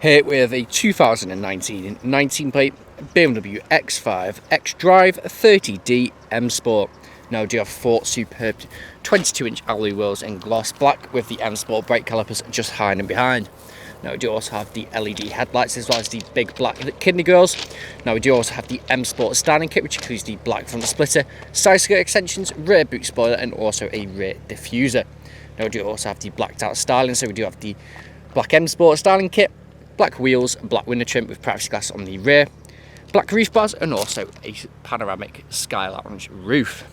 Here we have a 2019 19 plate BMW X5 XDRIVE30D M Sport. Now we do have 4 superb 22-inch alloy wheels in gloss black with the M Sport brake calipers just hiding behind. Now we do also have the LED headlights as well as the big black kidney grills. Now we do also have the M Sport styling kit, which includes the black front splitter, side skirt extensions, rear boot spoiler and also a rear diffuser. Now we do also have the blacked out styling, so we do have the black M Sport styling kit, black wheels, black window trim with privacy glass on the rear, black roof bars and also a panoramic sky lounge roof.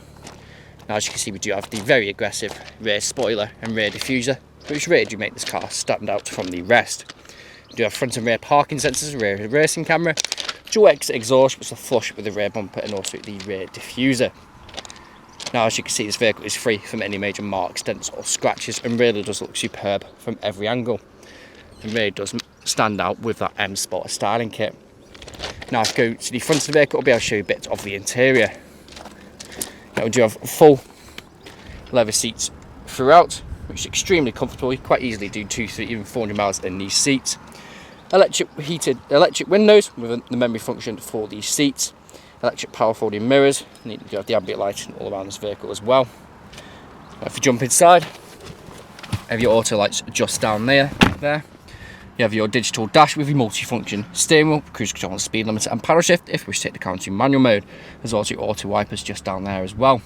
Now as you can see, we do have the very aggressive rear spoiler and rear diffuser, which really do make this car stand out from the rest. We do have front and rear parking sensors, rear reversing camera, dual exit exhaust which are flush with the rear bumper and also the rear diffuser. Now as you can see, this vehicle is free from any major marks, dents or scratches and really does look superb from every angle. It really does stand out with that M Sport styling kit. Now if I go to the front of the vehicle, I'll be able to show you bits of the interior. Now we do have full leather seats throughout, which is extremely comfortable. You quite easily do 200, even 400 miles in these seats. Electric windows with the memory function for these seats. Electric power folding mirrors. You do have the ambient lighting all around this vehicle as well. Now if you jump inside, you have your auto lights just down there. You have your digital dash with your multi-function steering wheel, cruise control and speed limiter and paddle shift if we wish to take the car into manual mode. There's also your auto wipers just down there as well.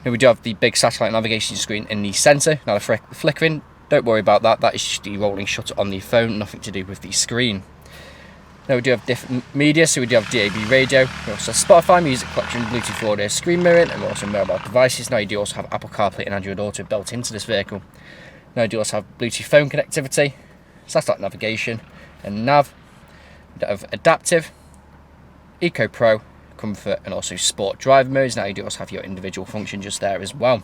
Now we do have the big satellite navigation screen in the centre. Now the flickering, don't worry about that, that is just the rolling shutter on the phone, nothing to do with the screen. Now we do have different media, so we do have DAB radio, we also have Spotify, music collection, Bluetooth audio, screen mirroring and also mobile devices. Now you do also have Apple CarPlay and Android Auto built into this vehicle. Now you do also have Bluetooth phone connectivity, satellite navigation and nav. We have adaptive, Eco Pro, comfort and also sport drive modes. Now you do also have your individual function just there as well.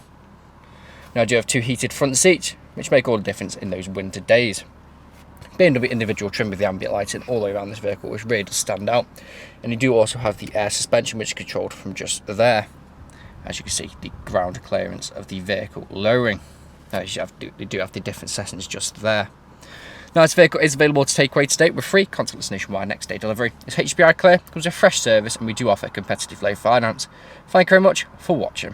Now I do have 2 heated front seats which make all the difference in those winter days. BMW individual trim with the ambient lighting all the way around this vehicle, which really does stand out. And you do also have the air suspension, which is controlled from just there. As you can see, the ground clearance of the vehicle lowering. Now you do have the different settings just there. Now this vehicle is available to take away today with free contactless nationwide next day delivery. It's HPI clear, comes with fresh service and we do offer competitive low finance. Thank you very much for watching.